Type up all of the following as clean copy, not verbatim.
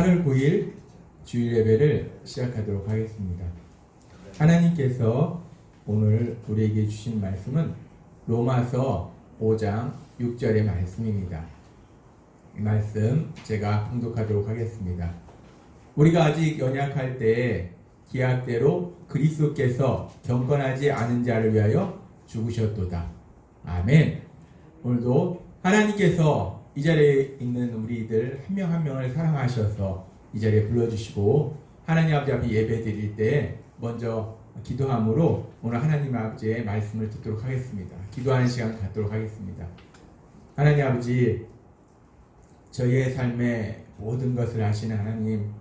8월 9일 주일 예배를 시작하도록 하겠습니다. 하나님께서 오늘 우리에게 주신 말씀은 로마서 5장 6절의 말씀입니다. 이 말씀 제가 통독하도록 하겠습니다. 우리가 아직 연약할 때에 기약대로 그리스도께서 경건하지 않은 자를 위하여 죽으셨도다. 아멘. 오늘도 하나님께서 이 자리에 있는 우리들 한 명 한 명을 사랑하셔서 이 자리에 불러주시고 하나님 아버지 앞에 예배 드릴 때 먼저 기도함으로 오늘 하나님 아버지의 말씀을 듣도록 하겠습니다. 기도하는 시간 갖도록 하겠습니다. 하나님 아버지, 저희의 삶의 모든 것을 아시는 하나님,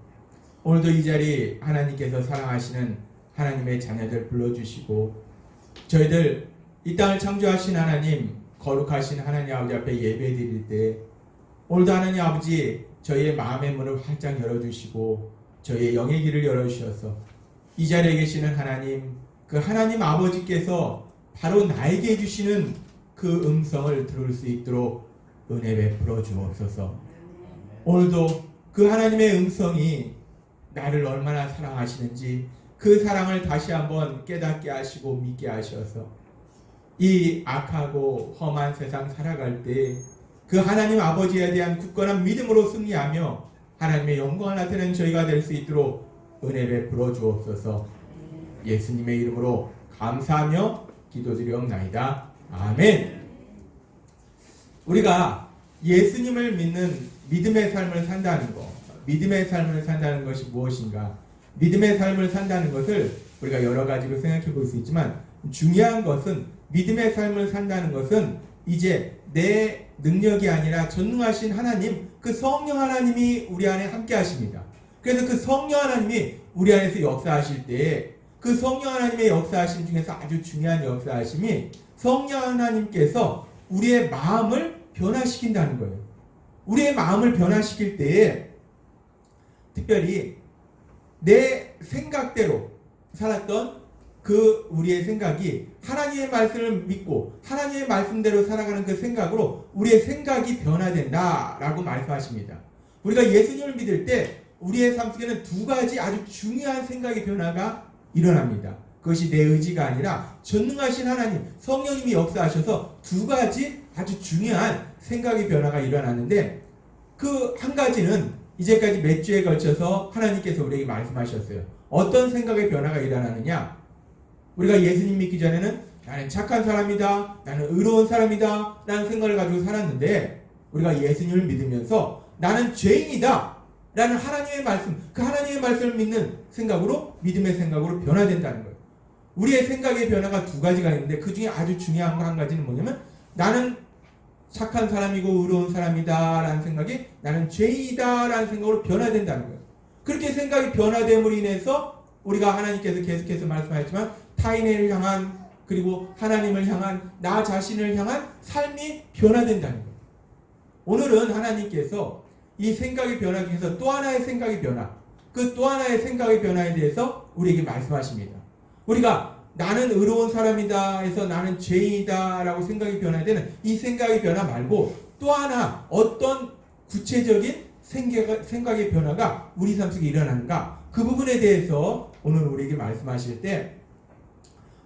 오늘도 이 자리 하나님께서 사랑하시는 하나님의 자녀들 불러주시고 저희들 이 땅을 창조하신 하나님, 거룩하신 하나님 아버지 앞에 예배 드릴 때 오늘도 하나님 아버지 저희의 마음의 문을 활짝 열어주시고 저희의 영의 길을 열어주셔서 이 자리에 계시는 하나님, 그 하나님 아버지께서 바로 나에게 주시는 그 음성을 들을 수 있도록 은혜 베풀어 주옵소서. 오늘도 그 하나님의 음성이 나를 얼마나 사랑하시는지 그 사랑을 다시 한번 깨닫게 하시고 믿게 하셔서 이 악하고 험한 세상 살아갈 때 그 하나님 아버지에 대한 굳건한 믿음으로 승리하며 하나님의 영광을 나타내는 저희가 될 수 있도록 은혜 베풀어 주옵소서. 예수님의 이름으로 감사하며 기도드리옵나이다. 아멘. 우리가 예수님을 믿는 믿음의 삶을 산다는 것, 믿음의 삶을 산다는 것이 무엇인가? 믿음의 삶을 산다는 것을 우리가 여러 가지로 생각해 볼 수 있지만 중요한 것은 믿음의 삶을 산다는 것은 이제 내 능력이 아니라 전능하신 하나님, 그 성령 하나님이 우리 안에 함께 하십니다. 그래서 그 성령 하나님이 우리 안에서 역사하실 때 그 성령 하나님의 역사하심 중에서 아주 중요한 역사하심이 성령 하나님께서 우리의 마음을 변화시킨다는 거예요. 우리의 마음을 변화시킬 때에 특별히 내 생각대로 살았던 그 우리의 생각이 하나님의 말씀을 믿고 하나님의 말씀대로 살아가는 그 생각으로 우리의 생각이 변화된다라고 말씀하십니다. 우리가 예수님을 믿을 때 우리의 삶 속에는 두 가지 아주 중요한 생각의 변화가 일어납니다. 그것이 내 의지가 아니라 전능하신 하나님, 성령님이 역사하셔서 두 가지 아주 중요한 생각의 변화가 일어나는데 그 한 가지는 이제까지 몇 주에 걸쳐서 하나님께서 우리에게 말씀하셨어요. 어떤 생각의 변화가 일어나느냐? 우리가 예수님 믿기 전에는 나는 착한 사람이다, 나는 의로운 사람이다 라는 생각을 가지고 살았는데 우리가 예수님을 믿으면서 나는 죄인이다 라는 하나님의 말씀, 그 하나님의 말씀을 믿는 생각으로, 믿음의 생각으로 변화된다는 거예요. 우리의 생각의 변화가 두 가지가 있는데 그 중에 아주 중요한 한 가지는 뭐냐면 나는 착한 사람이고 의로운 사람이다 라는 생각이 나는 죄인이다 라는 생각으로 변화된다는 거예요. 그렇게 생각이 변화됨으로 인해서 우리가 하나님께서 계속해서 말씀하셨지만 타인을 향한 그리고 하나님을 향한 나 자신을 향한 삶이 변화된다는 거예요. 오늘은 하나님께서 이 생각의 변화 중에서 또 하나의 생각의 변화, 그 또 하나의 생각의 변화에 대해서 우리에게 말씀하십니다. 우리가 나는 의로운 사람이다 해서 나는 죄인이다 라고 생각이 변화되는 이 생각의 변화 말고 또 하나 어떤 구체적인 생각의 변화가 우리 삶 속에 일어나는가, 그 부분에 대해서 오늘 우리에게 말씀하실 때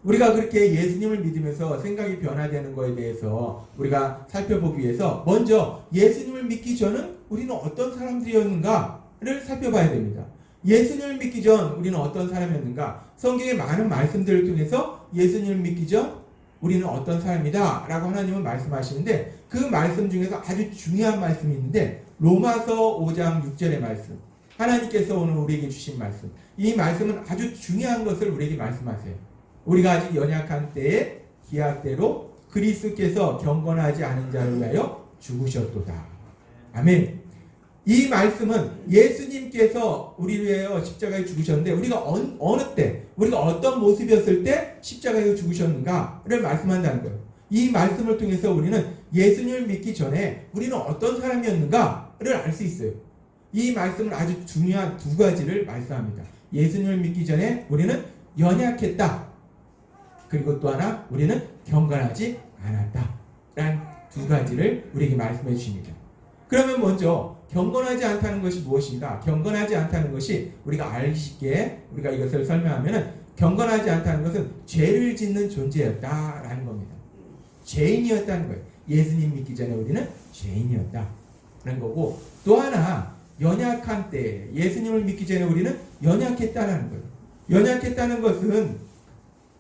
우리가 그렇게 예수님을 믿으면서 생각이 변화되는 것에 대해서 우리가 살펴보기 위해서 먼저 예수님을 믿기 전은 우리는 어떤 사람들이었는가를 살펴봐야 됩니다. 예수님을 믿기 전 우리는 어떤 사람이었는가? 성경의 많은 말씀들을 통해서 예수님을 믿기 전 우리는 어떤 사람이다 라고 하나님은 말씀하시는데 그 말씀 중에서 아주 중요한 말씀이 있는데 로마서 5장 6절의 말씀, 하나님께서 오늘 우리에게 주신 말씀, 이 말씀은 아주 중요한 것을 우리에게 말씀하세요. 우리가 아직 연약한 때에 기약대로 그리스도께서 경건하지 않은 자를 위하여 죽으셨도다. 아멘. 이 말씀은 예수님께서 우리를 위하여 십자가에 죽으셨는데 우리가 어느 때, 우리가 어떤 모습이었을 때 십자가에 죽으셨는가를 말씀한다는 거예요. 이 말씀을 통해서 우리는 예수님을 믿기 전에 우리는 어떤 사람이었는가를 알 수 있어요. 이 말씀은 아주 중요한 두 가지를 말씀합니다. 예수님을 믿기 전에 우리는 연약했다. 그리고 또 하나 우리는 경건하지 않았다 라는 두 가지를 우리에게 말씀해 주십니다. 그러면 먼저 경건하지 않다는 것이 무엇인가? 경건하지 않다는 것이 우리가 알기 쉽게 우리가 이것을 설명하면은 경건하지 않다는 것은 죄를 짓는 존재였다라는 겁니다. 죄인이었다는 거예요. 예수님 믿기 전에 우리는 죄인이었다라는 거고, 또 하나 연약한 때 예수님을 믿기 전에 우리는 연약했다라는 거예요. 연약했다는 것은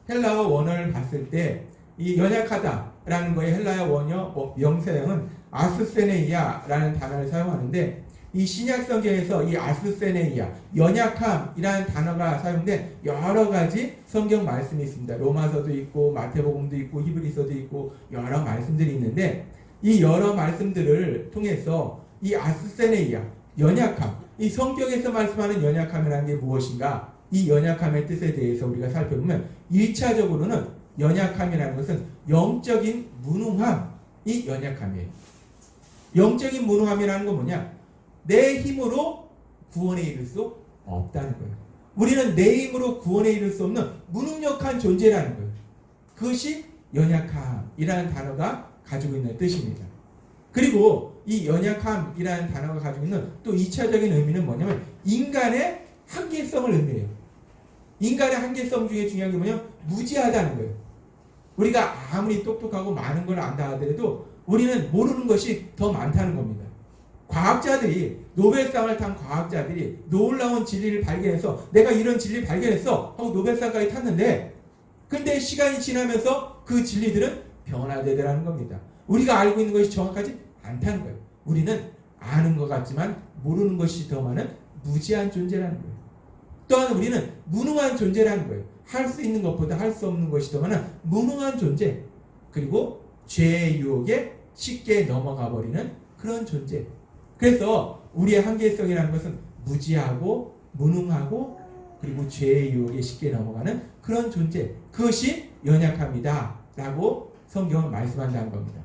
헬라어 원어를 봤을 때 이 연약하다라는 거의 헬라어 원어 명사형은 아스세네이아라는 단어를 사용하는데, 이 신약 성경에서 이 아스세네이아, 연약함이라는 단어가 사용된 여러 가지 성경 말씀이 있습니다. 로마서도 있고 마태복음도 있고 히브리서도 있고 여러 말씀들이 있는데, 이 여러 말씀들을 통해서 이 아스세네이아, 연약함, 이 성경에서 말씀하는 연약함이라는 게 무엇인가? 이 연약함의 뜻에 대해서 우리가 살펴보면 1차적으로는 연약함이라는 것은 영적인 무능함이 연약함이에요. 영적인 무능함이라는 건 뭐냐? 내 힘으로 구원에 이를 수 없다는 거예요. 우리는 내 힘으로 구원에 이를 수 없는 무능력한 존재라는 거예요. 그것이 연약함이라는 단어가 가지고 있는 뜻입니다. 그리고 이 연약함이라는 단어가 가지고 있는 또 2차적인 의미는 뭐냐면 인간의 한계성을 의미해요. 인간의 한계성 중에 중요한 게 뭐냐면 무지하다는 거예요. 우리가 아무리 똑똑하고 많은 걸 안다 하더라도 우리는 모르는 것이 더 많다는 겁니다. 과학자들이, 노벨상을 탄 과학자들이 놀라운 진리를 발견해서 내가 이런 진리를 발견했어 하고 노벨상까지 탔는데, 근데 시간이 지나면서 그 진리들은 변화되더라는 겁니다. 우리가 알고 있는 것이 정확하지 않다는 거예요. 우리는 아는 것 같지만 모르는 것이 더 많은 무지한 존재라는 거예요. 또한 우리는 무능한 존재라는 거예요. 할 수 있는 것보다 할 수 없는 것이 더 많은 무능한 존재, 그리고 죄의 유혹에 쉽게 넘어가 버리는 그런 존재. 그래서 우리의 한계성이라는 것은 무지하고 무능하고 그리고 죄의 유혹에 쉽게 넘어가는 그런 존재, 그것이 연약함이다 라고 성경은 말씀한다는 겁니다.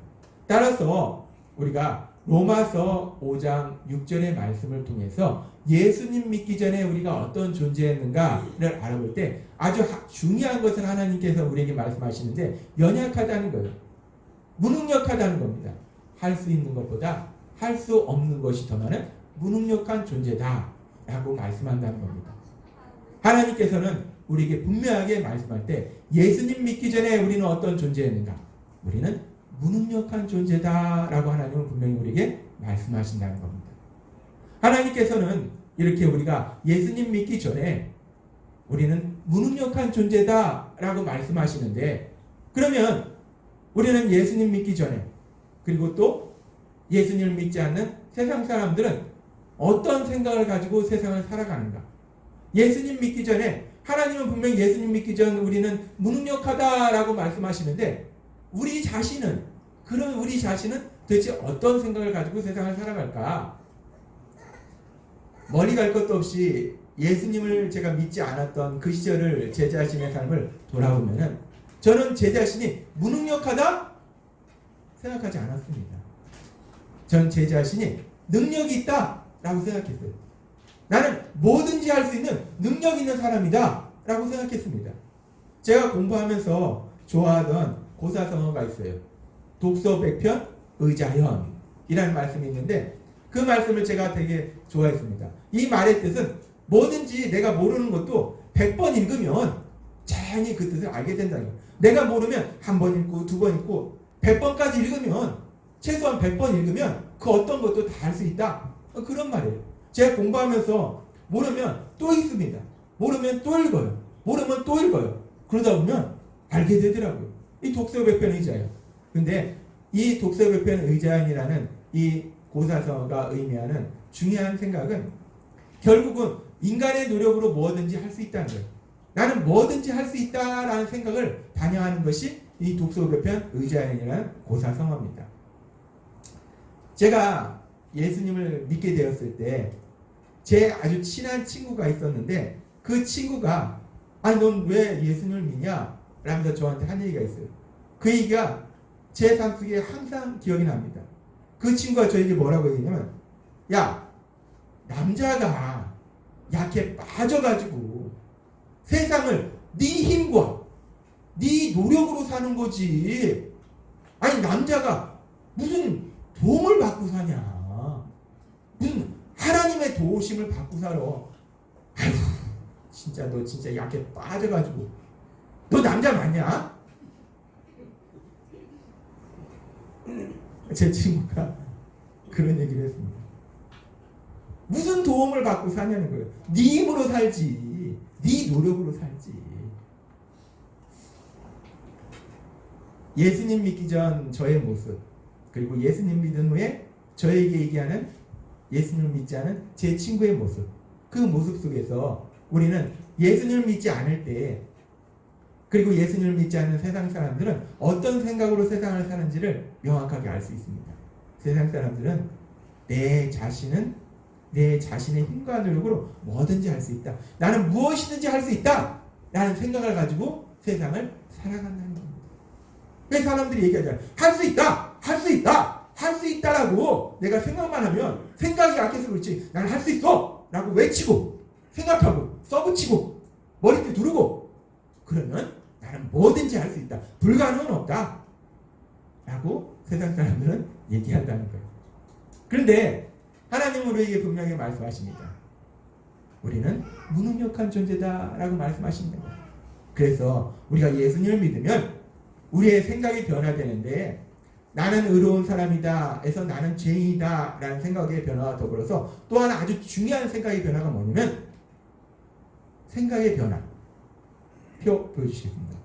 따라서 우리가 로마서 5장 6절의 말씀을 통해서 예수님 믿기 전에 우리가 어떤 존재였는가를 알아볼 때 아주 중요한 것을 하나님께서 우리에게 말씀하시는데, 연약하다는 거예요. 무능력하다는 겁니다. 할 수 있는 것보다 할 수 없는 것이 더 많은 무능력한 존재다 라고 말씀한다는 겁니다. 하나님께서는 우리에게 분명하게 말씀할 때 예수님 믿기 전에 우리는 어떤 존재였는가? 우리는 무능력한 존재다 라고 하나님은 분명히 우리에게 말씀하신다는 겁니다. 하나님께서는 이렇게 우리가 예수님 믿기 전에 우리는 무능력한 존재다 라고 말씀하시는데, 그러면 우리는 예수님 믿기 전에, 그리고 또 예수님을 믿지 않는 세상 사람들은 어떤 생각을 가지고 세상을 살아가는가? 예수님 믿기 전에 하나님은 분명히 예수님 믿기 전 우리는 무능력하다라고 말씀하시는데, 우리 자신은 도대체 어떤 생각을 가지고 세상을 살아갈까? 멀리 갈 것도 없이 예수님을 제가 믿지 않았던 그 시절을, 제 자신의 삶을 돌아보면은 저는 제 자신이 무능력하다 생각하지 않았습니다. 전 제 자신이 능력이 있다 라고 생각했어요. 나는 뭐든지 할 수 있는 능력 있는 사람이다 라고 생각했습니다. 제가 공부하면서 좋아하던 고사성어가 있어요. 독서백편 의자현이라는 말씀이 있는데, 그 말씀을 제가 되게 좋아했습니다. 이 말의 뜻은 뭐든지 내가 모르는 것도 100번 읽으면 자연히 그 뜻을 알게 된다는 거예요. 내가 모르면 한 번 읽고 두 번 읽고 100번까지 읽으면, 최소한 100번 읽으면 그 어떤 것도 다 할 수 있다. 그런 말이에요. 제가 공부하면서 모르면 또 읽습니다. 모르면 또 읽어요. 모르면 또 읽어요. 그러다 보면 알게 되더라고요. 이 독서백편 의자현. 근데 이 독서백편 의자현이라는 이 고사성어가 의미하는 중요한 생각은 결국은 인간의 노력으로 뭐든지 할 수 있다는 거예요. 나는 뭐든지 할 수 있다라는 생각을 반영하는 것이 이 독서백편 의자현이라는 고사성어입니다. 제가 예수님을 믿게 되었을 때 제 아주 친한 친구가 있었는데, 그 친구가 아니 넌 왜 예수님을 믿냐? 라면서 저한테 한 얘기가 있어요. 그 얘기가 제 삶 속에 항상 기억이 납니다. 그 친구가 저에게 뭐라고 얘기냐면, 야, 남자가 약해 빠져가지고 세상을 네 힘과 네 노력으로 사는 거지, 아니 남자가 무슨 도움을 받고 사냐? 무슨 하나님의 도우심을 받고 살아. 아휴, 진짜 너 진짜 약해 빠져가지고 너 남자 맞냐? 제 친구가 그런 얘기를 했습니다. 무슨 도움을 받고 사냐는 거예요. 네 힘으로 살지, 네 노력으로 살지. 예수님 믿기 전 저의 모습, 그리고 예수님 믿은 후에 저에게 얘기하는 예수님을 믿지 않은 제 친구의 모습, 그 모습 속에서 우리는 예수님을 믿지 않을 때, 그리고 예수님을 믿지 않는 세상 사람들은 어떤 생각으로 세상을 사는지를 명확하게 알 수 있습니다. 세상 사람들은 내 자신의 힘과 노력으로 뭐든지 할 수 있다, 나는 무엇이든지 할 수 있다 라는 생각을 가지고 세상을 살아간다는 겁니다. 왜 사람들이 얘기하잖아요. 할 수 있다! 할 수 있다! 할 수 있다라고 내가 생각만 하면, 생각이 약해서 그렇지 나는 할 수 있어! 라고 외치고 생각하고 써붙이고 머리를 두르고 그러면 나는 뭐든지 할 수 있다, 불가능은 없다 라고 세상 사람들은 얘기한다는 거예요. 그런데 하나님은 우리에게 분명히 말씀하십니다. 우리는 무능력한 존재다 라고 말씀하시는 거예요. 그래서 우리가 예수님을 믿으면 우리의 생각이 변화되는데, 나는 의로운 사람이다 해서 나는 죄인이다 라는 생각의 변화와 더불어서 또 하나 아주 중요한 생각의 변화가 뭐냐면, 생각의 변화. 표 보여주시겠습니다.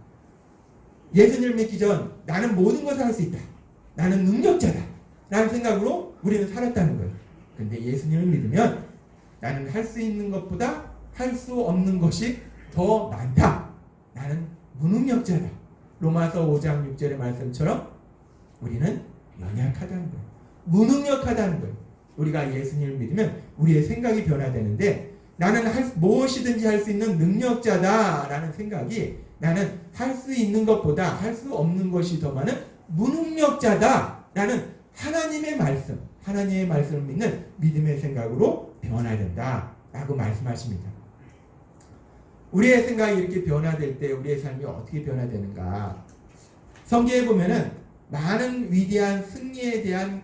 예수님을 믿기 전 나는 모든 것을 할 수 있다, 나는 능력자다 라는 생각으로 우리는 살았다는 거예요. 근데 예수님을 믿으면 나는 할 수 있는 것보다 할 수 없는 것이 더 많다, 나는 무능력자다. 로마서 5장 6절의 말씀처럼 우리는 연약하다는 거예요. 무능력하다는 거예요. 우리가 예수님을 믿으면 우리의 생각이 변화되는데, 나는 무엇이든지 할 수 있는 능력자다라는 생각이, 나는 할 수 있는 것보다 할 수 없는 것이 더 많은 무능력자다라는 하나님의 말씀을 믿는 믿음의 생각으로 변화된다라고 말씀하십니다. 우리의 생각이 이렇게 변화될 때 우리의 삶이 어떻게 변화되는가? 성경에 보면은 많은 위대한 승리에 대한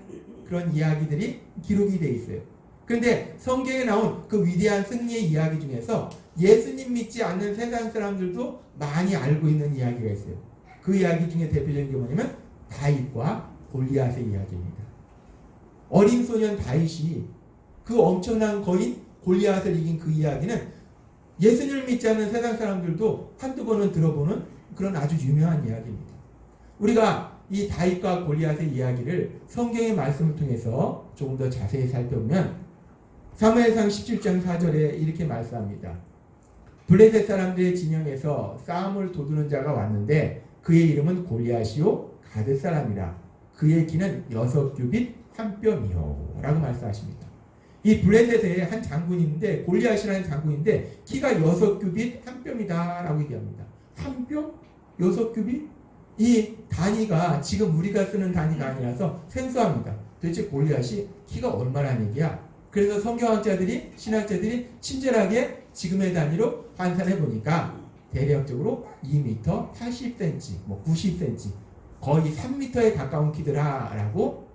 그런 이야기들이 기록이 되어 있어요. 그런데 성경에 나온 그 위대한 승리의 이야기 중에서 예수님 믿지 않는 세상 사람들도 많이 알고 있는 이야기가 있어요. 그 이야기 중에 대표적인 게 뭐냐면 다윗과 골리앗의 이야기입니다. 어린 소년 다윗이 그 엄청난 거인 골리앗을 이긴 그 이야기는 예수님을 믿지 않는 세상 사람들도 한두 번은 들어보는 그런 아주 유명한 이야기입니다. 우리가 이 다윗과 골리앗의 이야기를 성경의 말씀을 통해서 조금 더 자세히 살펴보면 사무엘상 17장 4절에 이렇게 말씀합니다. 블레셋 사람들의 진영에서 싸움을 도두는 자가 왔는데 그의 이름은 골리앗이요 가드 사람이라. 그의 키는 6규빗 1뼘이요 라고 말씀하십니다. 이 블레셋에 한 장군이 있는데, 골리앗이라는 장군인데 키가 6규빗 1뼘이다 라고 얘기합니다. 1뼘? 6규빗? 이 단위가 지금 우리가 쓰는 단위가 아니라서 생소합니다. 도대체 골리앗이 키가 얼마라는 얘기야? 그래서 성경학자들이, 신학자들이 친절하게 지금의 단위로 환산해 보니까 대략적으로 2m 80cm, 90cm, 거의 3m에 가까운 키더라라고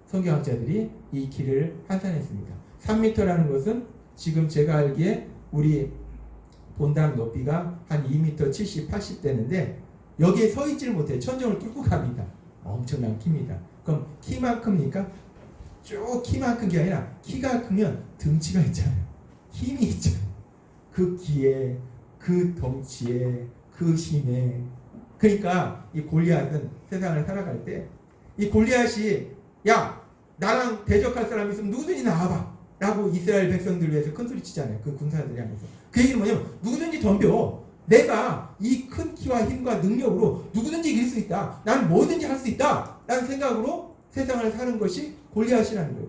성경학자들이 이 키를 환산했습니다. 3m라는 것은 지금 제가 알기에 우리 본당 높이가 한 2m 70, 80 되는데 여기에 서 있지를 못해 천정을 뚫고 갑니다. 엄청난 키입니다. 그럼 키만큼입니까? 쭉 키만큼 게 아니라 키가 크면 등치가 있잖아요. 힘이 있잖아요. 그 키에, 그 덩치에, 그 힘에. 그러니까 이 골리앗은 세상을 살아갈 때 이 골리앗이 야 나랑 대적할 사람 있으면 누구든지 나와봐 라고 이스라엘 백성들 위해서 큰소리 치잖아요. 그 군사들이 하면서. 그 얘기는 뭐냐면 누구든지 덤벼. 내가 이 큰 키와 힘과 능력으로 누구든지 이길 수 있다. 난 뭐든지 할 수 있다 라는 생각으로 세상을 사는 것이 골리앗이라는 거예요.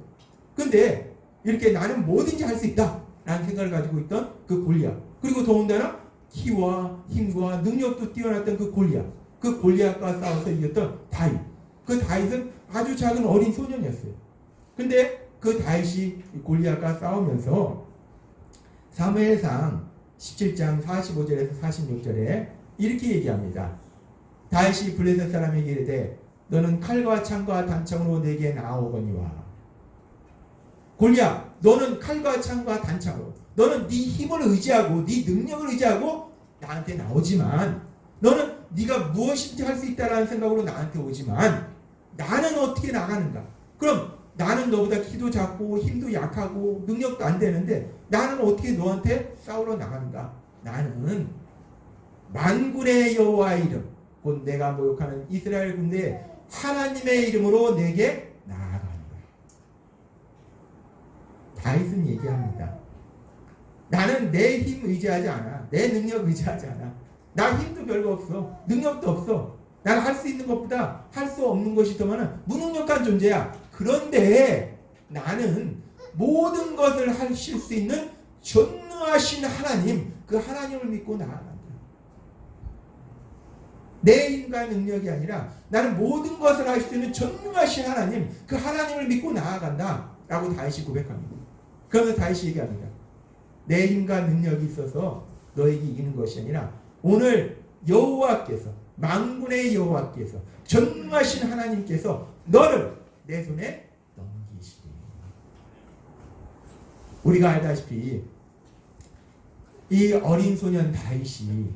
근데 이렇게 나는 뭐든지 할 수 있다 라는 생각을 가지고 있던 그 골리앗, 그리고 더군다나 키와 힘과 능력도 뛰어났던 그 골리앗, 그 골리앗과 싸워서 이겼던 다윗. 그 다윗은 아주 작은 어린 소년이었어요. 근데 그 다윗이 골리앗과 싸우면서 사무엘상 17장 45절에서 46절에 이렇게 얘기합니다. 다윗이 블레셋 사람에게 이르되 너는 칼과 창과 단창으로 내게 나아오거니와 골리앗, 너는 칼과 창과 단창으로, 너는 네 힘을 의지하고 네 능력을 의지하고 나한테 나오지만, 너는 네가 무엇인지 할 수 있다라는 생각으로 나한테 오지만, 나는 어떻게 나가는가? 그럼 나는 너보다 키도 작고 힘도 약하고 능력도 안 되는데 나는 어떻게 너한테 싸우러 나가는가? 나는 만군의 여호와의 이름, 곧 내가 모욕하는 이스라엘 군대의 하나님의 이름으로 내게 나아가는 거야. 다윗은 얘기합니다. 나는 내 힘 의지하지 않아. 내 능력 의지하지 않아. 나 힘도 별거 없어. 능력도 없어. 나는 할 수 있는 것보다 할 수 없는 것이 더 많은 무능력한 존재야. 그런데 나는 모든 것을 하실 수 있는 전능하신 하나님, 그 하나님을 믿고 나아간다. 내 힘과 능력이 아니라 나는 모든 것을 할 수 있는 전능하신 하나님, 그 하나님을 믿고 나아간다 라고 다윗이 고백합니다. 그러면서 다윗이 얘기합니다. 내 힘과 능력이 있어서 너에게 이기는 것이 아니라 오늘 여호와께서, 만군의 여호와께서, 전능하신 하나님께서 너를 내 손에 넘기시리. 우리가 알다시피 이 어린 소년 다윗이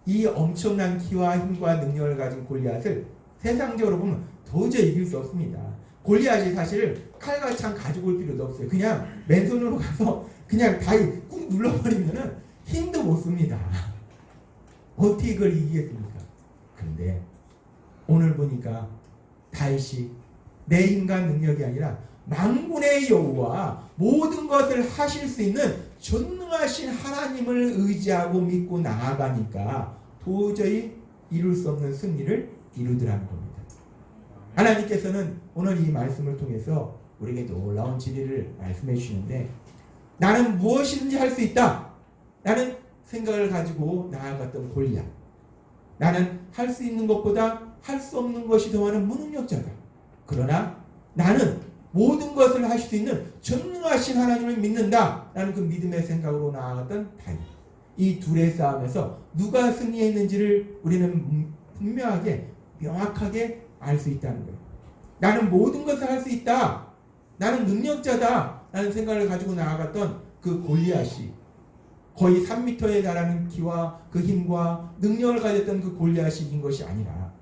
이 엄청난 키와 힘과 능력을 가진 골리앗을 세상적으로 보면 도저히 이길 수 없습니다. 골리앗이 사실 칼과 창 가지고 올 필요도 없어요. 그냥 맨손으로 가서 그냥 다윗 꾹 눌러버리면은 힘도 못 씁니다. 어떻게 그걸 이기겠습니까? 그런데 오늘 보니까 다윗이 내 힘과 능력이 아니라 만군의 여호와, 모든 것을 하실 수 있는 전능하신 하나님을 의지하고 믿고 나아가니까 도저히 이룰 수 없는 승리를 이루더라는 겁니다. 하나님께서는 오늘 이 말씀을 통해서 우리에게 놀라운 진리를 말씀해 주시는데, 나는 무엇이든지 할 수 있다. 나는 생각을 가지고 나아갔던 골리앗. 나는 할 수 있는 것보다 할 수 없는 것이 더 많은 무능력자다. 그러나 나는 모든 것을 하실 수 있는 전능하신 하나님을 믿는다 라는 그 믿음의 생각으로 나아갔던 다윗. 이 둘의 싸움에서 누가 승리했는지를 우리는 분명하게 명확하게 알 수 있다는 거예요. 나는 모든 것을 할 수 있다, 나는 능력자다 라는 생각을 가지고 나아갔던 그 골리앗이, 거의 3m에 달하는 키와 그 힘과 능력을 가졌던 그 골리앗이 이긴 것이 아니라,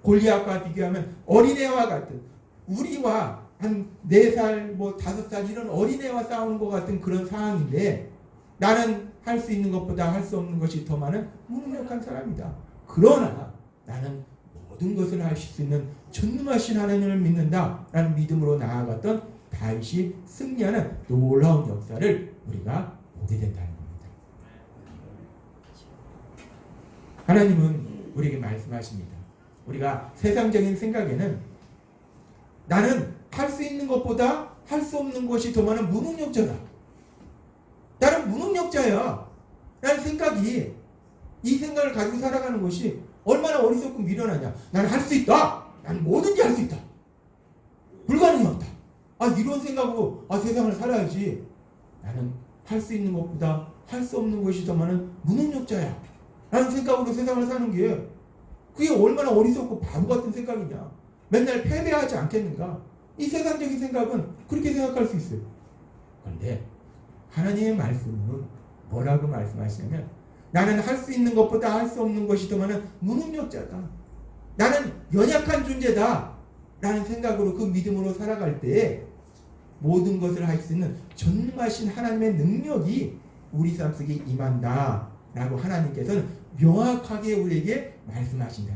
골리앗과 비교하면 어린애와 같은, 우리와 한 4살, 5살 이런 어린애와 싸우는 것 같은 그런 상황인데, 나는 할 수 있는 것보다 할 수 없는 것이 더 많은 무능력한 사람이다. 그러나 나는 모든 것을 하실 수 있는 전능하신 하나님을 믿는다 라는 믿음으로 나아갔던 다윗이 승리하는 놀라운 역사를 우리가 보게 된다는 겁니다. 하나님은 우리에게 말씀하십니다. 우리가 세상적인 생각에는 나는 할 수 있는 것보다 할 수 없는 것이 더 많은 무능력자다, 나는 무능력자야 라는 생각이, 이 생각을 가지고 살아가는 것이 얼마나 어리석고 미련하냐. 나는 할 수 있다, 나는 뭐든지 할 수 있다, 불가능이 없다, 이런 생각으로 세상을 살아야지. 나는 할 수 있는 것보다 할 수 없는 것이 더 많은 무능력자야 라는 생각으로 세상을 사는 게, 그게 얼마나 어리석고 바보 같은 생각이냐. 맨날 패배하지 않겠는가. 이 세상적인 생각은 그렇게 생각할 수 있어요. 그런데 하나님의 말씀은 뭐라고 말씀하시냐면, 나는 할 수 있는 것보다 할 수 없는 것이 더 많은 무능력자다, 나는 연약한 존재다 라는 생각으로, 그 믿음으로 살아갈 때 모든 것을 할 수 있는 전능하신 하나님의 능력이 우리 삶 속에 임한다 라고 하나님께서는 명확하게 우리에게 말씀하신다.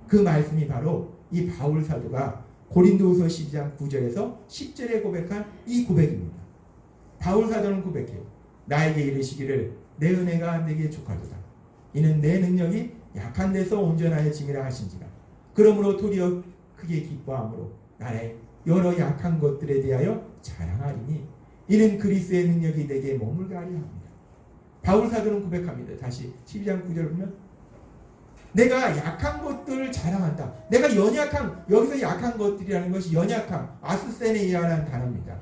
그 말씀이 바로 이 바울 사도가 고린도후서 12장 9절에서 10절에 고백한 이 고백입니다. 바울 사도는 고백해요. 나에게 이르시기를 내 은혜가 내게 족하도다. 이는 내 능력이 약한 데서 온전하여 짐이라 하신지라. 그러므로 도리어 크게 기뻐함으로 나의 여러 약한 것들에 대하여 자랑하리니 이는 그리스도의 능력이 내게 머물게 하려 합니다. 바울 사도는 고백합니다. 다시 12장 9절 보면, 내가 약한 것들을 자랑한다. 내가 연약한, 여기서 약한 것들이라는 것이 연약함, 아스세네이아라는 단어입니다.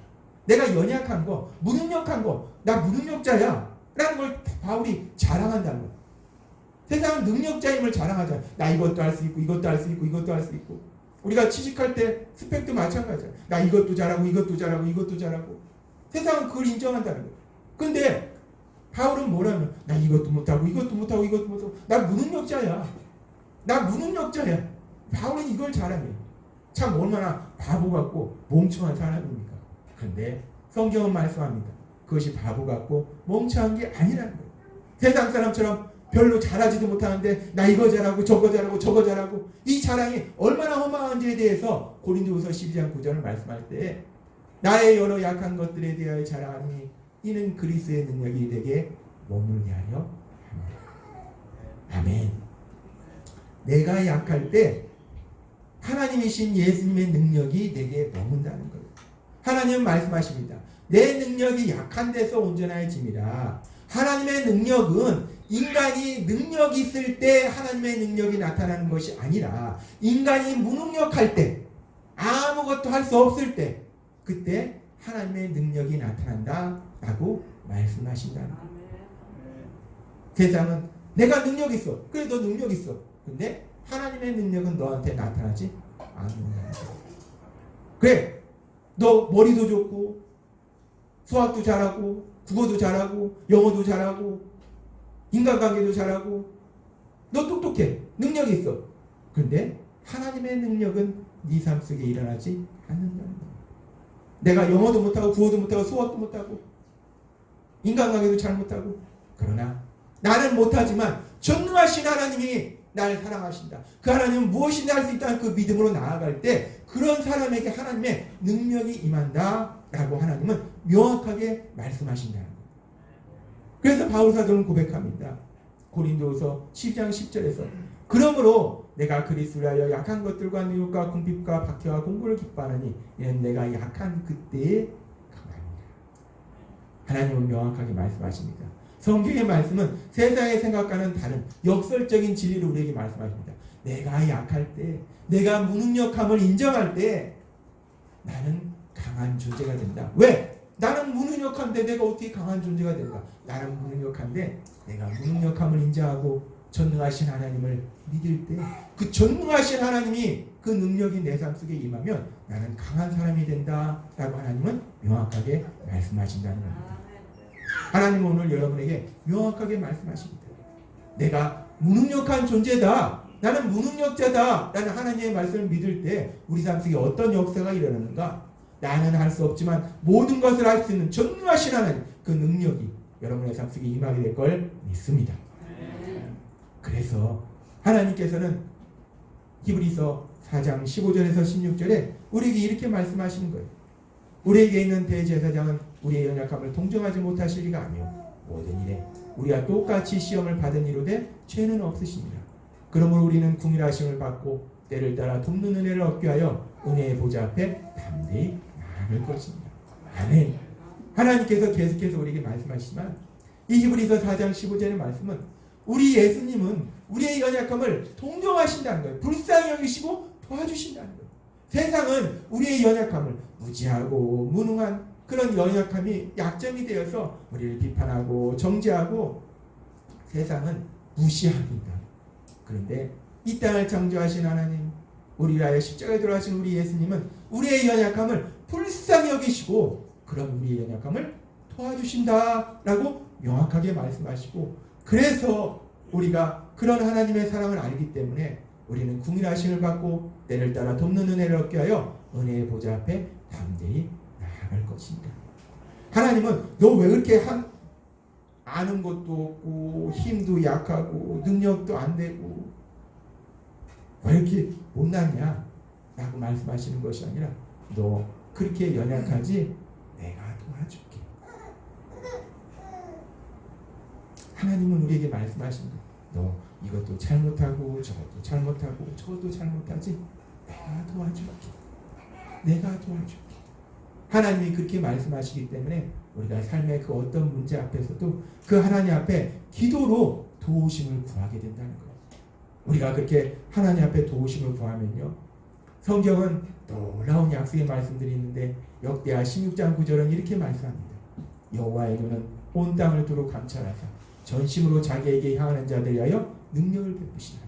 내가 연약한 거, 무능력한 거, 나 무능력자야 라는 걸 바울이 자랑한다는 거예요. 세상은 능력자임을 자랑하잖아요. 나 이것도 할 수 있고, 이것도 할 수 있고, 이것도 할 수 있고. 우리가 취직할 때 스펙도 마찬가지야. 나 이것도 잘하고 이것도 잘하고 이것도 잘하고. 세상은 그걸 인정한다는 거야. 근데 바울은 뭐라면 나 이것도 못하고 이것도 못하고 이것도 못하고 나 무능력자야. 나 무능력자야. 바울은 이걸 잘하네. 참 얼마나 바보 같고 멍청한 사람입니까? 그런데 성경은 말씀합니다. 그것이 바보 같고 멍청한 게 아니라는 거예요. 세상 사람처럼 별로 잘하지도 못하는데 나 이거 잘하고 저거 잘하고 저거 잘하고 이 자랑이 얼마나 허망한지에 대해서 고린도후서 12장 9절을 말씀할 때 나의 여러 약한 것들에 대하여 자랑하니 이는 그리스도의 능력이 내게 머물게 하려 합니다. 아멘. 내가 약할 때 하나님이신 예수님의 능력이 내게 머문다는 거예요. 하나님은 말씀하십니다. 내 능력이 약한 데서 온전해짐이라. 하나님의 능력은 인간이 능력이 있을 때 하나님의 능력이 나타나는 것이 아니라 인간이 무능력할 때 아무것도 할 수 없을 때 그때 하나님의 능력이 나타난다 라고 말씀하신다는 거예요. 세상은 내가 능력 있어. 그래 너 능력 있어. 근데 하나님의 능력은 너한테 나타나지 않는다는 거예요. 그래 너 머리도 좋고 수학도 잘하고 국어도 잘하고 영어도 잘하고 인간관계도 잘하고 너 똑똑해. 능력이 있어. 그런데 하나님의 능력은 네 삶 속에 일어나지 않는다는 거예요. 내가 영어도 못하고 국어도 못하고 수학도 못하고 인간관계도 잘 못하고 그러나 나는 못하지만 전능하신 하나님이 나를 사랑하신다. 그 하나님은 무엇이든 할 수 있다는 그 믿음으로 나아갈 때 그런 사람에게 하나님의 능력이 임한다 라고 하나님은 명확하게 말씀하신다는 거예요. 그래서 바울 사도는 고백합니다. 고린도후서 10장 10절에서 그러므로 내가 그리스도를 하여 약한 것들과 능욕과 궁핍과 박해와 공고를 기뻐하느니 이는 내가 약한 그때에 강함이라. 하나님은 명확하게 말씀하십니다. 성경의 말씀은 세상의 생각과는 다른 역설적인 진리를 우리에게 말씀하십니다. 내가 약할 때, 내가 무능력함을 인정할 때 나는 강한 존재가 된다. 왜? 나는 무능력한데 내가 어떻게 강한 존재가 될까? 나는 무능력한데 내가 무능력함을 인정하고 전능하신 하나님을 믿을 때 그 전능하신 하나님이 그 능력이 내 삶 속에 임하면 나는 강한 사람이 된다 라고 하나님은 명확하게 말씀하신다는 겁니다. 하나님은 오늘 여러분에게 명확하게 말씀하십니다. 내가 무능력한 존재다. 나는 무능력자다. 라는 하나님의 말씀을 믿을 때 우리 삶 속에 어떤 역사가 일어나는가? 나는 할 수 없지만 모든 것을 할 수 있는 전능하신 하나님 그 능력이 여러분의 삶 속에 임하게 될 걸 믿습니다. 그래서 하나님께서는 히브리서 4장 15절에서 16절에 우리에게 이렇게 말씀하시는 거예요. 우리에게 있는 대제사장은 우리의 연약함을 동정하지 못하실 리가 아니요 모든 일에 우리와 똑같이 시험을 받은 이로되 죄는 없으시니라. 그러므로 우리는 궁일하심을 받고 때를 따라 돕는 은혜를 얻게 하여 은혜의 보좌 앞에 담대히 나아갈 것입니다. 아멘. 하나님께서 계속해서 우리에게 말씀하시지만 이 히브리서 4장 15절의 말씀은 우리 예수님은 우리의 연약함을 동정하신다는 거예요. 불쌍히 여기시고 도와주신다는 거예요. 세상은 우리의 연약함을 무지하고 무능한 그런 연약함이 약점이 되어서 우리를 비판하고 정죄하고 세상은 무시합니다. 그런데 이 땅을 창조하신 하나님, 우리를 위하여 십자가에 돌아가신 우리 예수님은 우리의 연약함을 불쌍히 여기시고 그런 우리의 연약함을 도와주신다라고 명확하게 말씀하시고 그래서 우리가 그런 하나님의 사랑을 알기 때문에 우리는 궁일하심을 받고 때를 따라 돕는 은혜를 얻게 하여 은혜의 보좌 앞에 담대히 나아갈 것입니다. 하나님은 너 왜 그렇게 아는 것도 없고 힘도 약하고 능력도 안 되고 왜 이렇게 못났냐 라고 말씀하시는 것이 아니라 너 그렇게 연약하지 내가 도와줄게. 하나님은 우리에게 말씀하신 거예요. 너 이것도 잘못하고 저것도 잘못하고 저것도 잘못하지 내가 도와줄게. 내가 도와줄게. 하나님이 그렇게 말씀하시기 때문에 우리가 삶의 그 어떤 문제 앞에서도 그 하나님 앞에 기도로 도우심을 구하게 된다는 거예요. 우리가 그렇게 하나님 앞에 도우심을 구하면요. 성경은 놀라운 약속의 말씀들이 있는데 역대하 16장 9절은 이렇게 말씀합니다. 여호와의 눈은 온 땅을 두루 감찰하사 전심으로 자기에게 향하는 자들에 하여 능력을 베푸시나니.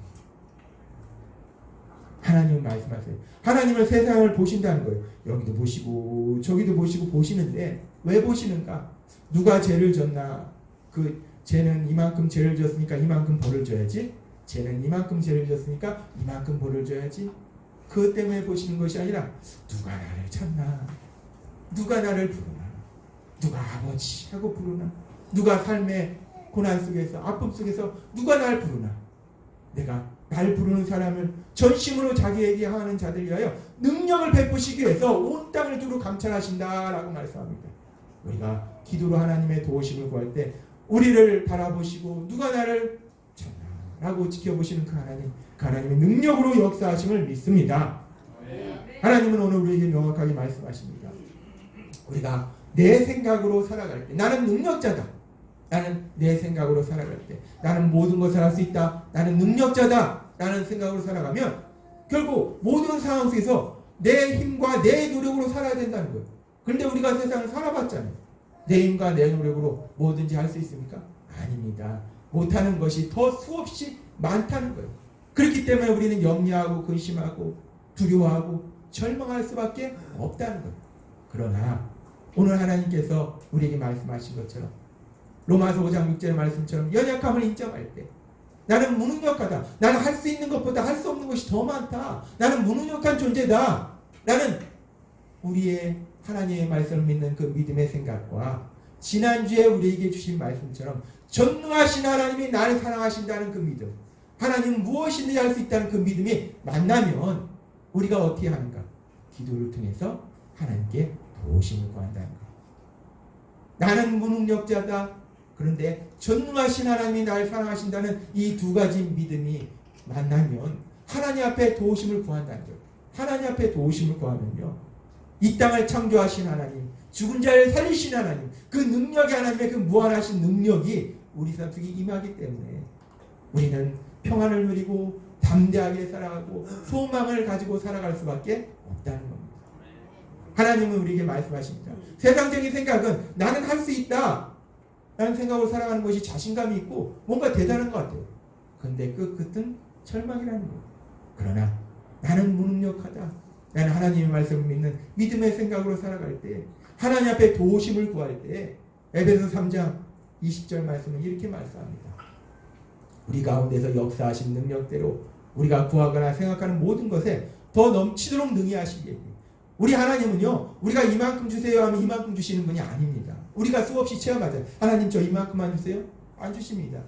하나님은 말씀하세요. 하나님은 세상을 보신다는 거예요. 여기도 보시고 저기도 보시고 보시는데 왜 보시는가? 누가 죄를 졌나? 그 쟤는 이만큼 죄를 졌으니까 이만큼 벌을 줘야지. 쟤는 이만큼 죄를 졌으니까 이만큼 벌을 줘야지. 그것 때문에 보시는 것이 아니라 누가 나를 찾나? 누가 나를 부르나? 누가 아버지 하고 부르나? 누가 삶의 고난 속에서 아픔 속에서 누가 날 부르나? 내가 날 부르는 사람을 전심으로 자기에게 향하는 자들 위하여 능력을 베푸시기 위해서 온 땅을 두루 감찰하신다라고 말씀합니다. 우리가 기도로 하나님의 도우심을 구할 때 우리를 바라보시고 누가 나를 찾나라고 지켜보시는 그 하나님의 능력으로 역사하심을 믿습니다. 하나님은 오늘 우리에게 명확하게 말씀하십니다. 우리가 내 생각으로 살아갈 때 나는 능력자다. 나는 내 생각으로 살아갈 때 나는 모든 것을 할 수 있다. 나는 능력자다. 라는 생각으로 살아가면 결국 모든 상황 속에서 내 힘과 내 노력으로 살아야 된다는 거예요. 그런데 우리가 세상을 살아봤잖아요. 내 힘과 내 노력으로 뭐든지 할 수 있습니까? 아닙니다. 못하는 것이 더 수없이 많다는 거예요. 그렇기 때문에 우리는 염려하고 근심하고 두려워하고 절망할 수밖에 없다는 거예요. 그러나 오늘 하나님께서 우리에게 말씀하신 것처럼 로마서 5장 6절의 말씀처럼 연약함을 인정할 때 나는 무능력하다. 나는 할 수 있는 것보다 할 수 없는 것이 더 많다. 나는 무능력한 존재다. 나는 우리의 하나님의 말씀을 믿는 그 믿음의 생각과 지난주에 우리에게 주신 말씀처럼 전능하신 하나님이 나를 사랑하신다는 그 믿음, 하나님은 무엇이든지 할 수 있다는 그 믿음이 만나면 우리가 어떻게 하는가? 기도를 통해서 하나님께 도우심을 구한다는 것. 나는 무능력자다. 그런데 전능하신 하나님이 나를 사랑하신다는 이 두 가지 믿음이 만나면 하나님 앞에 도우심을 구한다는 거예요. 하나님 앞에 도우심을 구하면요, 이 땅을 창조하신 하나님, 죽은 자를 살리신 하나님, 그 능력이 하나님의 그 무한하신 능력이 우리 삶 속에 임하기 때문에 우리는 평안을 누리고 담대하게 살아가고 소망을 가지고 살아갈 수밖에 없다는 겁니다. 하나님은 우리에게 말씀하십니다. 세상적인 생각은 나는 할 수 있다 라는 생각으로 살아가는 것이 자신감이 있고 뭔가 대단한 것 같아요. 그런데 그 끝은 절망이라는 거예요. 그러나 나는 무능력하다. 나는 하나님의 말씀을 믿는 믿음의 생각으로 살아갈 때, 하나님 앞에 도우심을 구할 때 에베소 3장 20절 말씀은 이렇게 말씀합니다. 우리 가운데서 역사하신 능력대로 우리가 구하거나 생각하는 모든 것에 더 넘치도록 능히 하시기에. 우리 하나님은요, 우리가 이만큼 주세요 하면 이만큼 주시는 분이 아닙니다. 우리가 수없이 체험하잖아요. 하나님 저 이만큼만 주세요? 안 주십니다.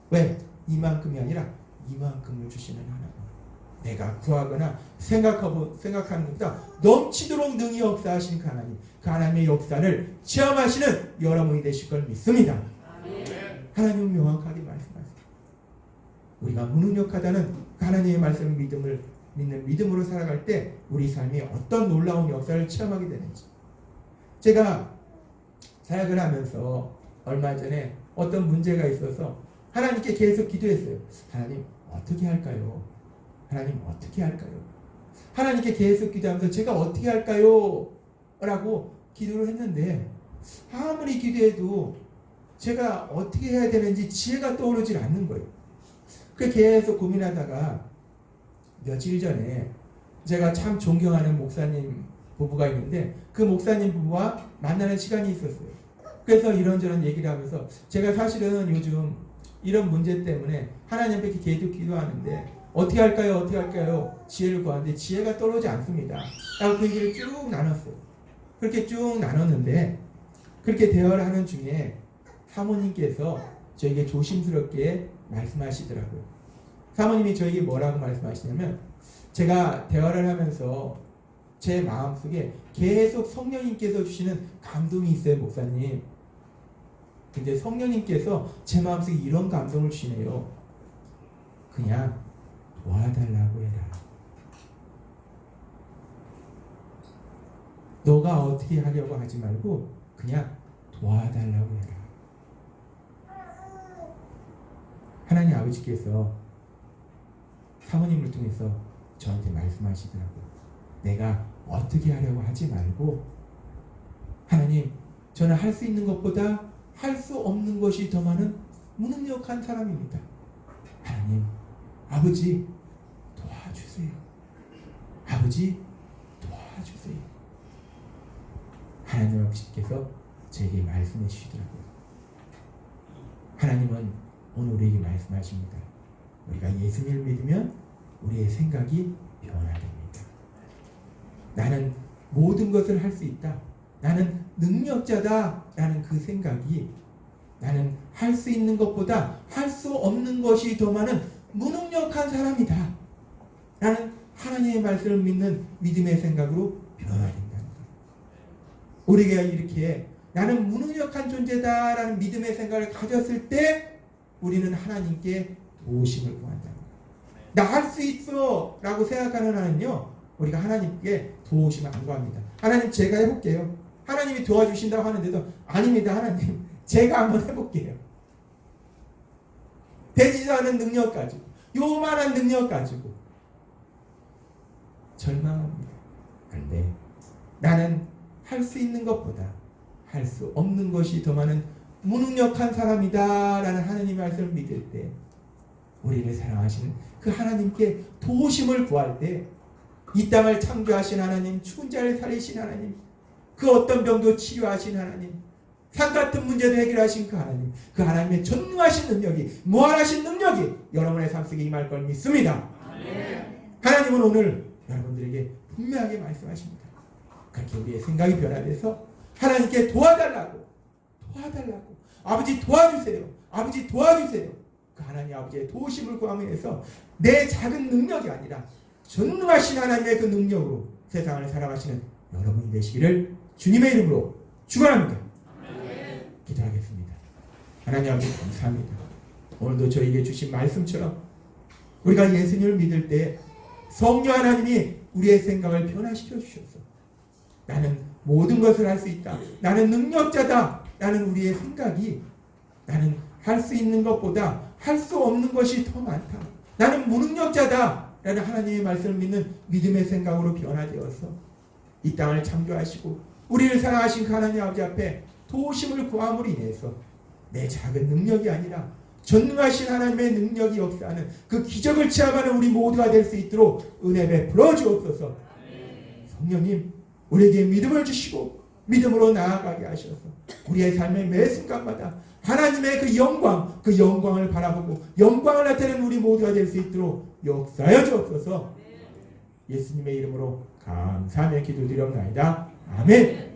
왜? 이만큼이 아니라 이만큼을 주시는 하나님. 내가 구하거나 생각하는 것보다 넘치도록 능히 역사하시는 그 하나님, 그 하나님의 역사를 체험하시는 여러분이 되실 걸 믿습니다. 하나님은 명확하게 말씀하세요. 우리가 무능력하다는 그 하나님의 말씀을 믿는 믿음으로 살아갈 때 우리 삶이 어떤 놀라운 역사를 체험하게 되는지. 제가 사역을 하면서 얼마 전에 어떤 문제가 있어서 하나님께 계속 기도했어요. 하나님 어떻게 할까요? 하나님 어떻게 할까요? 하나님께 계속 기도하면서 제가 어떻게 할까요? 라고 기도를 했는데 아무리 기도해도 제가 어떻게 해야 되는지 지혜가 떠오르질 않는 거예요. 그래서 계속 고민하다가 며칠 전에 제가 참 존경하는 목사님 부부가 있는데 그 목사님 부부와 만나는 시간이 있었어요. 그래서 이런저런 얘기를 하면서 제가 사실은 요즘 이런 문제 때문에 하나님 앞에 계속 기도하는데 어떻게 할까요? 어떻게 할까요? 지혜를 구하는데 지혜가 떠오르지 않습니다. 라고 그 얘기를 쭉 나눴어요. 그렇게 쭉 나눴는데 그렇게 대화를 하는 중에 사모님께서 저에게 조심스럽게 말씀하시더라고요. 사모님이 저에게 뭐라고 말씀하시냐면 제가 대화를 하면서 제 마음속에 계속 성령님께서 주시는 감동이 있어요, 목사님. 근데 성령님께서 제 마음속에 이런 감동을 주시네요. 그냥 도와달라고 해라. 너가 어떻게 하려고 하지 말고 그냥 도와달라고 해라. 하나님 아버지께서 사모님을 통해서 저한테 말씀하시더라고요. 내가 어떻게 하려고 하지 말고 하나님, 저는 할 수 있는 것보다 할 수 없는 것이 더 많은 무능력한 사람입니다. 하나님, 아버지 도와주세요. 아버지 도와주세요. 하나님 아버지께서 제게 말씀해 주시더라고요. 하나님은 오늘 우리에게 말씀하십니다. 우리가 예수님을 믿으면 우리의 생각이 변화됩니다. 나는 모든 것을 할 수 있다. 나는 능력자다. 라는 그 생각이 나는 할 수 있는 것보다 할 수 없는 것이 더 많은 무능력한 사람이다. 라는 하나님의 말씀을 믿는 믿음의 생각으로 변화된다는 거예요. 우리가 이렇게 나는 무능력한 존재다 라는 믿음의 생각을 가졌을 때 우리는 하나님께 도우심을 구한다. 나 할 수 있어 라고 생각하는 한은요, 우리가 하나님께 도우심을 안 구합니다. 하나님 제가 해볼게요. 하나님이 도와주신다고 하는데도 아닙니다. 하나님 제가 한번 해볼게요. 되지도 않은 능력 가지고 요만한 능력 가지고 절망합니다. 그런데 나는 할 수 있는 것보다 할 수 없는 것이 더 많은 무능력한 사람이다 라는 하나님의 말씀을 믿을 때 우리를 사랑하시는 그 하나님께 도우심을 구할 때 이 땅을 창조하신 하나님, 죽은 자를 살리신 하나님, 그 어떤 병도 치료하신 하나님, 산 같은 문제도 해결하신 그 하나님, 그 하나님의 전능하신 능력이, 무한하신 능력이 여러분의 삶 속에 임할 걸 믿습니다. 하나님은 오늘 여러분들에게 분명하게 말씀하십니다. 그렇게 우리의 생각이 변화돼서 하나님께 도와달라고 아버지 도와주세요. 아버지 도와주세요. 그 하나님 아버지의 도우심을 구하며 해서 내 작은 능력이 아니라 전능하신 하나님의 그 능력으로 세상을 살아가시는 여러분이 되시기를 주님의 이름으로 축원합니다. 기도하겠습니다. 하나님 아버지 감사합니다. 오늘도 저에게 주신 말씀처럼 우리가 예수님을 믿을 때 성령 하나님이 우리의 생각을 변화시켜 주셔서 나는 모든 것을 할 수 있다. 나는 능력자다. 라는 우리의 생각이 나는 할 수 있는 것보다 할 수 없는 것이 더 많다. 나는 무능력자다. 라는 하나님의 말씀을 믿는 믿음의 생각으로 변화되어서 이 땅을 창조하시고 우리를 사랑하신 그 하나님 아버지 앞에 도우심을 구함으로 인해서 내 작은 능력이 아니라 전능하신 하나님의 능력이 역사하는 그 기적을 체험하는 우리 모두가 될 수 있도록 은혜 베풀어 주옵소서. 성령님 우리에게 믿음을 주시고 믿음으로 나아가게 하셔서 우리의 삶의 매 순간마다 하나님의 그 영광을 바라보고 영광을 나타내는 우리 모두가 될 수 있도록 역사하여 주옵소서. 예수님의 이름으로 감사하며 기도드리옵나이다. 아멘.